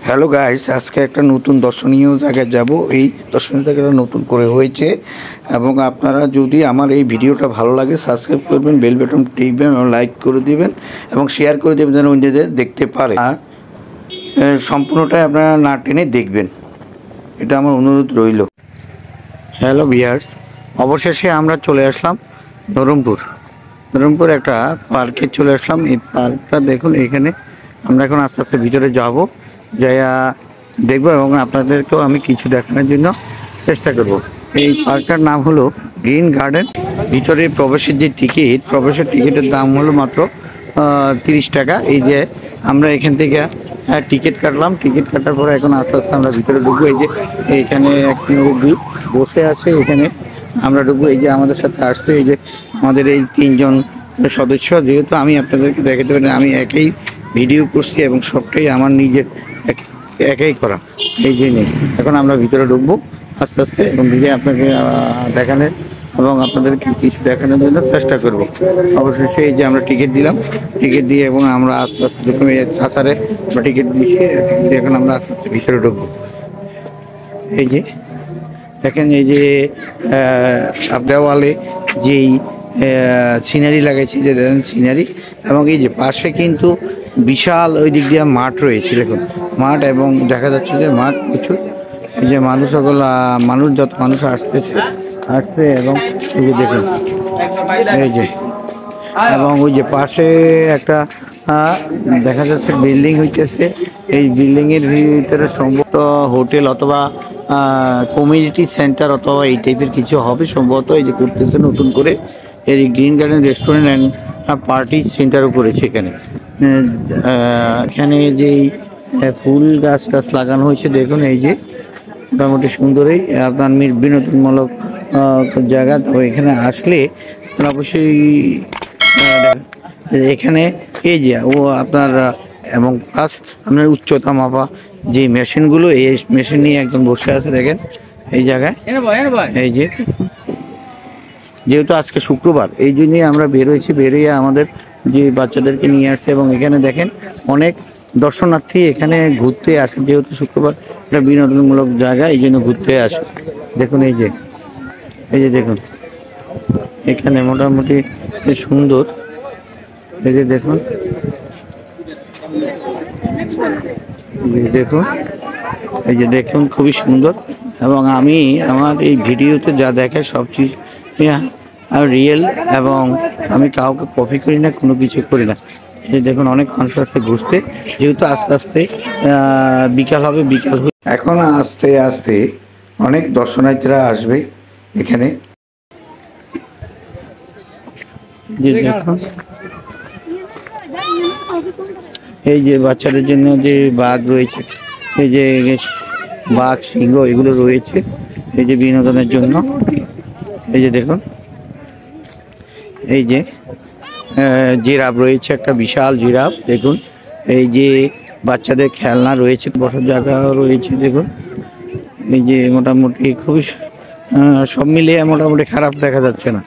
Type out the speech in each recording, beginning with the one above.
Hello guys, আজকে একটা নতুন দর্শনীয় জায়গায় যাব। এই দর্শনীয় জায়গাটা নতুন করে হয়েছে এবং আপনারা যদি আমার এই ভিডিওটা ভালো লাগে সাবস্ক্রাইব করবেন, বেল বাটন টিপবেন এবং লাইক করে দিবেন এবং শেয়ার করে দেবেন যেন অন্যদের দেখতে পারে। সম্পূর্ণটাই আপনারা না টেনে দেখবেন, এটা আমার অনুরোধ রইল। হ্যালো ভিউয়ার্স, অবশেষে আমরা চলে আসলাম ধরমপুর একটা পার্কে চলে আসলাম। এই পার্কটা দেখুন, এখানে আমরা এখন আস্তে আস্তে ভিতরে যাব, যাইয়া দেখবো এবং আপনাদেরকেও আমি কিছু দেখানোর জন্য চেষ্টা করব। এই পার্কটার নাম হলো গ্রিন গার্ডেন। ভিতরে প্রবেশের যে প্রবেশের টিকিটের দাম হলো মাত্র 30 টাকা। এই যে আমরা এখান থেকে টিকিট কাটলাম, টিকিট কাটার পরে এখন আস্তে আস্তে আমরা ভিতরে ঢুকবো। এই যে এখানে এক মুরব্বি বসে আছে, এখানে আমরা ঢুকবো। এই যে আমাদের সাথে আসছে এই যে আমাদের এই 3 জন সদস্য। যেহেতু আমি আপনাদেরকে দেখাতে পারি আমি একই ভিডিও করছি এবং সবটাই আমার নিজের একাই করা, এই জন্যে এখন আমরা ভিতরে ঢুকবো আস্তে আস্তে এবং ভিডিও আপনাকে দেখানোর এবং আপনাদেরকে কিছু দেখানোর জন্য চেষ্টা করব। অবশ্যই সেই যে আমরা টিকিট দিলাম, টিকিট দিয়ে এবং আমরা আস্তে আস্তে দেখুন ছাড়ে আমরা টিকিট দিয়েছি, এখন আমরা আস্তে আস্তে ভিতরে ঢুকবো। এই যে দেখেন, এই যে দেওয়ালে যেই সিনারি লাগাইছে, যে দেখেন সিনারি, এবং এই যে পাশে কিন্তু বিশাল ওই দিক দিয়ে মাঠ রয়েছে। দেখুন মাঠ, এবং দেখা যাচ্ছে যে মাঠ প্রচুর। এই যে যত মানুষ আসছে এবং এই যে দেখুন এই যে, এবং ওই যে পাশে একটা দেখা যাচ্ছে বিল্ডিং হইতেছে। এই বিল্ডিংয়ের ভিতরে সম্ভবত হোটেল অথবা কমিউনিটি সেন্টার অথবা এই টাইপের কিছু হবে সম্ভবত। এই যে করতেছে নতুন করে এই green garden restaurant and party সেন্টারও করেছে এখানে। এখানে যেই ফুল গাছ লাগানো হয়েছে দেখুন, এই যে মোটামুটি সুন্দরই আপনার বিনোদনমূলক জায়গা। তবে এখানে আসলে অবশ্যই এখানে এই যে আপনার এবং প্লাস আপনার উচ্চতা মাপা যে মেশিনগুলো, এই মেশিন নিয়ে একজন বসে আছে দেখেন এই জায়গায়। এই যে যেহেতু আজকে শুক্রবার, এই জন্যই আমরা বেরিয়ে আমাদের যে বাচ্চাদেরকে নিয়ে আসছে এবং এখানে দেখেন অনেক দর্শনার্থী এখানে ঘুরতে আসে। যেহেতু শুক্রবার একটা বিনোদনমূলক জায়গা, এই জন্য ঘুরতে আসে। দেখুন এই যে দেখুন এখানে মোটামুটি সুন্দর। এই যে দেখুন এই যে দেখুন খুবই সুন্দর। এবং আমি আমার এই ভিডিওতে যা দেখে সব চিজ রিয়েল, এবং আমি কাউকে কপি করি না, কোনো কিছু করি না। এই দেখুন অনেক মানুষ আসতে ঘুরতে, যেহেতু আস্তে আস্তে বিকাল হবে। এখন আস্তে আস্তে অনেক দর্শনার্থীরা আসবে এখানে। এই যে বাচ্চাদের জন্য যে বাঘ রয়েছে, এই যে বাঘ, সিংহ এগুলো রয়েছে এই যে বিনোদনের জন্য। এই যে দেখুন এই যে জিরাফ রয়েছে, একটা বিশাল জিরাফ দেখুন। এই যে বাচ্চাদের খেলনা রয়েছে, বসার জায়গাও রয়েছে দেখুন। এই যে মোটামুটি খুবই সব মিলিয়ে মোটামুটি খারাপ দেখা যাচ্ছে না।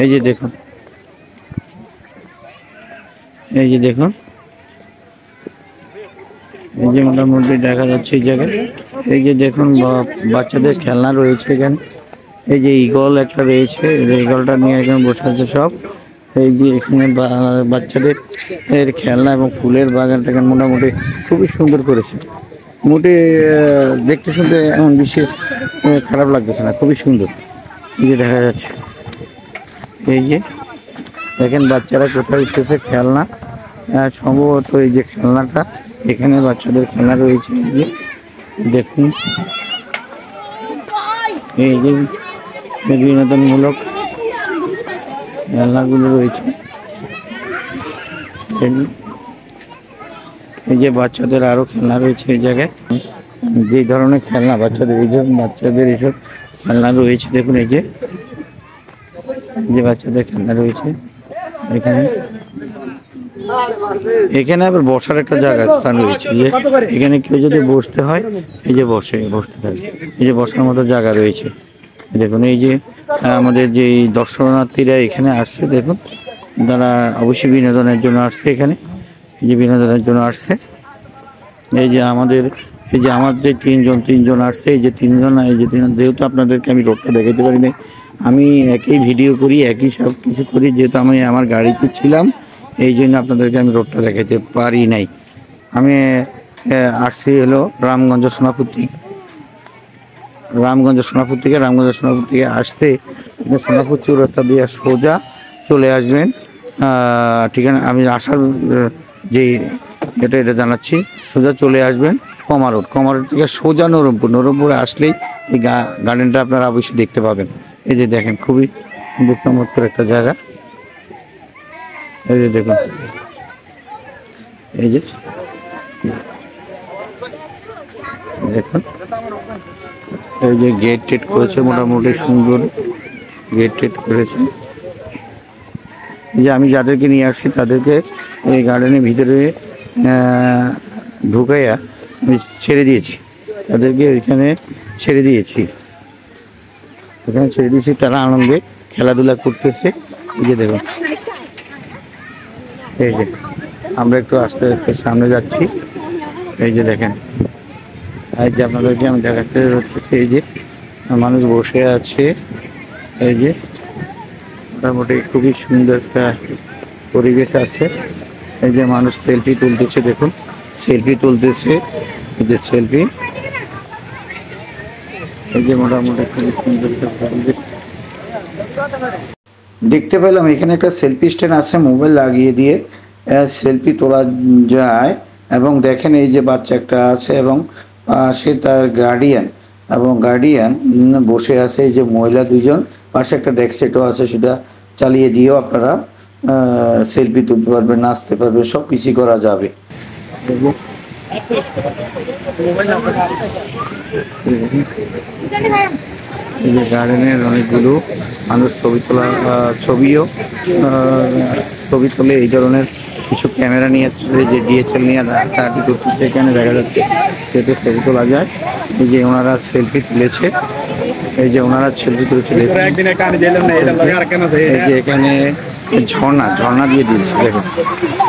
এই যে দেখুন এই যে মোটামুটি দেখা যাচ্ছে এই জায়গায়। এই যে দেখুন বাচ্চাদের খেলনা রয়েছে এখানে। এই যে ইগল একটা রয়েছে, ইগলটা নিয়ে এখানে বসে আছে সব। এই যে এখানে বাচ্চাদের খেলনা এবং ফুলের বাগানটাকে মোটামুটি খুবই সুন্দর করেছে। মোটে দেখতে শুনতে এমন বিশেষ খারাপ লাগতেছে না, খুবই সুন্দর। এই যে দেখা যাচ্ছে, এই যে দেখেন বাচ্চারা কোথায় উঠতেছে খেলনা। সম্ভবত এই যে খেলনাটা, এখানে বাচ্চাদের খেলনা রয়েছে। এই যে দেখুন এই যে বিনোদনমূলক খেলনাগুলো রয়েছে। এই যে বাচ্চাদের আরো খেলনা রয়েছে এই জায়গায়, যে ধরনের খেলনা বাচ্চাদের এইসব খেলনা রয়েছে দেখুন। এই যে বাচ্চাদের খেলনা রয়েছে এখানে আবার বসার একটা জায়গা স্থান রয়েছে। যে এখানে কেউ যদি বসতে হয়, এই যে বসতে থাকে, এই যে বসার মতো জায়গা রয়েছে দেখুন। এই যে আমাদের যে দর্শনার্থীরা এখানে আসছে দেখুন, তারা অবশ্যই বিনোদনের জন্য আসছে এখানে। এই যে বিনোদনের জন্য আসছে। এই যে আমার যে তিনজন আসছে, এই যে তিনজন যেহেতু আপনাদেরকে আমি রোডটা দেখাতে পারি নাই, আমি একই ভিডিও করি, একই সব কিছু করি, যেহেতু আমি আমার গাড়িতে ছিলাম, এই জন্য আপনাদেরকে আমি রোডটা দেখাতে পারি নাই। আমি আসছি হলো রামগঞ্জ সোনাপুর থেকে আসতে সোনাপুর চৌরাস্তা দিয়ে সোজা চলে আসবেন। ঠিকানা আমি আসার যে এটা জানাচ্ছি, সোজা চলে আসবেন কমারোড থেকে সোজা নরমপুরে আসলেই এই গার্ডেনটা আপনারা অবশ্যই দেখতে পাবেন। এই যে দেখেন, খুবই সুন্দর চমৎকার একটা জায়গা। এই যে দেখুন, এই যে দেখুন, এই যে গেট করেছে, মোটামুটি সুন্দর গেট করেছে। যে আমি যাদেরকে নিয়ে আসছি তাদেরকে এই গার্ডেনের ভিতরে ঢুকাইয়া আমি ছেড়ে দিয়েছি, তাদেরকে এখানে ছেড়ে দিয়েছি, তারা আনন্দে খেলাধুলা করতেছে। এই যে দেখুন, এই যে আমরা একটু আস্তে আস্তে সামনে যাচ্ছি। এই যে দেখেন, এই যে আপনাদেরকে আমি দেখাতে হচ্ছে, এই যে মানুষ বসে আছে। এই যে মোটামুটি খুবই সুন্দর একটা পরিবেশ আছে। এই যে মানুষ সেলফি তুলতেছে, দেখুন সেলফি তুলতেছে, এই যে সেলফি। এই যে মোটামুটি খুবই সুন্দর একটা পরিবেশ দেখতে পেলাম। এখানে একটা সেলফি স্ট্যান্ড আছে, মোবাইল লাগিয়ে দিয়ে সেলফি তোলা যায়। এবং দেখেন এই যে বাচ্চা একটা আছে এবং সে তার গার্ডিয়ান বসে আছে। এই যে মহিলা দুজন, পাশে একটা ডেস্ক সেটও আছে, সেটা চালিয়ে দিয়েও আপনারা সেলফি তুলতে পারবেন, নাচতে পারবেন, সব কিছুই করা যাবে। এই যে গার্ডেনের অনেকগুলো মানুষ ছবি তোলে। এই ধরনের কিছু ক্যামেরা নিয়ে, যে ডিএসএল নিয়ে তাড়াতাড়ি করতেছে, এখানে দেখা যাচ্ছে সেটা ছবি তোলা যায়। এই যে ওনারা সেলফি তুলেছে, এই যে এখানে ঝর্ণা দিয়ে দিয়েছে, দেখুন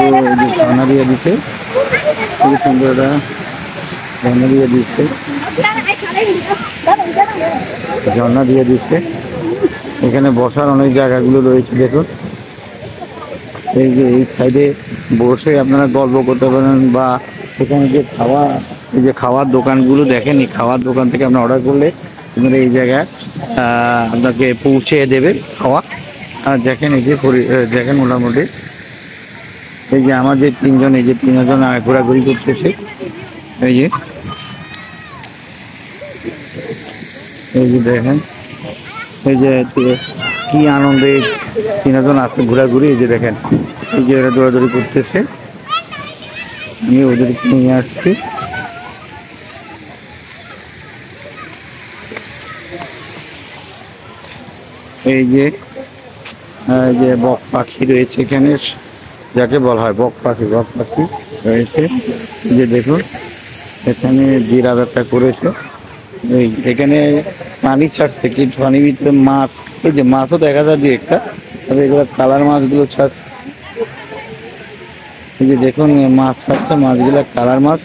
এই যে ঝর্ণা দিয়ে দিচ্ছে, খুবই সুন্দর ঝর্ণা দিয়ে দিচ্ছে। এখানে বসার অনেক জায়গাগুলো রয়েছে, দেখুন এই যে এই সাইডে বসে আপনারা গল্প করতে পারেন, বা এখানে যে খাওয়ার দোকানগুলো দেখেন, এই খাওয়ার দোকান থেকে আপনার অর্ডার করলে আপনারা এই জায়গায় আপনাকে পৌঁছে দেবে খাওয়া। আর দেখেন এই যে দেখেন মোটামুটি এই যে আমার যে তিনজন ঘোরাঘুরি করতেছে। এই যে দেখেন, এই যে কি আনন্দে তিনজন আছে ঘোরাঘুরি। এই যে দেখেন, এই যে এরা দৌড়াদৌড়ি করতেছে, আমি ওদেরকে নিয়ে আসছি। এই যে বক পাখি রয়েছে এখানে, যাকে বলা হয় বক পাখি রয়েছে। এই যে দেখুন, এখানে জিরাফ একটা করেছে। এখানে পানি ছাড়ছে, কিন্তু পানির ভিতরে মাছ, এই যে মাছও দেখা যায় দুই একটা, তবে এগুলো কালার মাছগুলো ছাড়ছে। এই যে দেখুন মাছ ছাড়ছে, মাছগুলো কালার মাছ,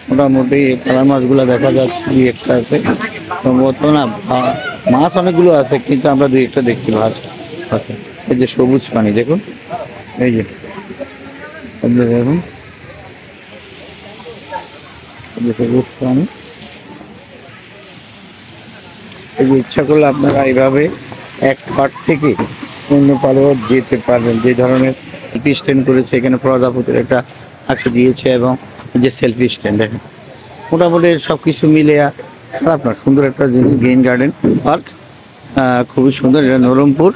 মোটামুটি কালার মাছগুলো দেখা যাচ্ছে দুই একটা আছে, সম্ভবত না মাছ অনেকগুলো আছে, কিন্তু আমরা দুই একটা দেখছি মাছ আছে। এই যে সবুজ পানি দেখুন, এই যে দেখুন সবুজ পানি। এই যে ইচ্ছা করলে আপনারা এইভাবে এক পার্ট থেকে অন্য পাড়েও যেতে পারবেন। যে ধরনের সেলফি স্ট্যান্ড করেছে, এখানে প্রজাপতির একটা দিয়েছে, এবং যে সেলফি স্ট্যান্ড দেখেন, মোটামুটি সব কিছু মিলে আপনার সুন্দর একটা জিনিস। গ্রিন গার্ডেন পার্ক খুবই সুন্দর। এটা নরমপুর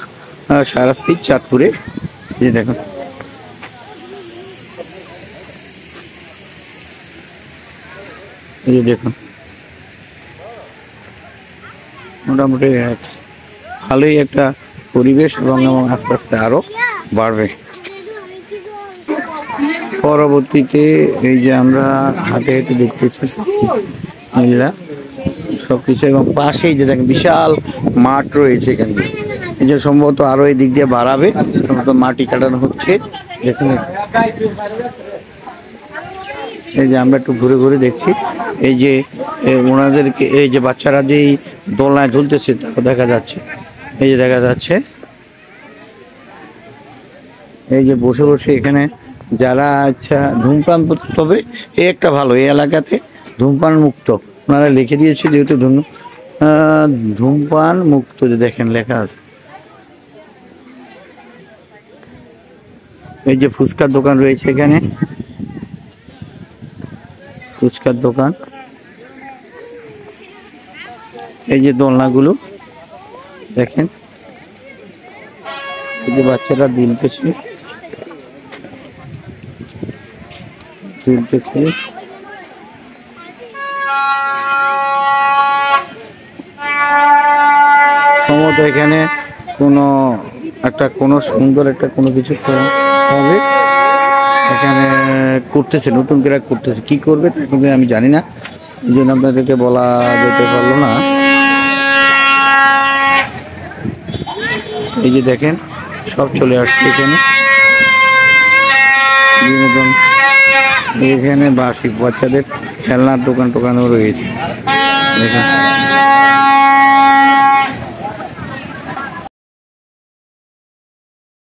সারাস্তি চাঁদপুরে। যে দেখুন, এই যে দেখুন মোটামুটি ভালোই একটা পরিবেশ, এবং আস্তে আস্তে আরো বাড়বে। পরবর্তীতে এই যে আমরা হাটে হেঁটে দেখতেছি সবকিছু, এবং পাশেই যে দেখেন বিশাল মাঠ রয়েছে এখানে। এই যে সম্ভবত আরো এই দিক দিয়ে বাড়াবে, সম্ভবত মাটি কাটানো হচ্ছে। দেখুন এই যে আমরা একটু ঘুরে ঘুরে দেখছি, এই যে ওনাদেরকে এই যে বাচ্চারা যেই দোলনায় ঝুলতেছে তাও দেখা যাচ্ছে। এই যে দেখা যাচ্ছে, এই যে বসে বসে এখানে যারা আচ্ছা ধূমপান, তবে এই একটা ভালো, এই এলাকাতে ধূমপান মুক্ত ওনারা লিখে দিয়েছে, যেহেতু ধূমপান মুক্ত, যে দেখেন লেখা আছে। এই যে ফুচকার দোকান রয়েছে এখানে, ফুচকার দোকান। এই যে দোলনাগুলো দেখেন, এই যে বাচ্চারা দুলতেছে দুলতেছে। সম্ভবত এখানে কোনো সুন্দর একটা কোনো কিছু হবে এখানে করতেছে, নতুন করে করতেছে, কি করবে এখন আমি জানি না, এই জন্য আপনাদেরকে বলা যেতে পারলো না। এই যে দেখেন সব চলে আসছে এখানে বিনোদন, এখানে বার্ষিক বাচ্চাদের খেলনার দোকানও রয়েছে দেখেন।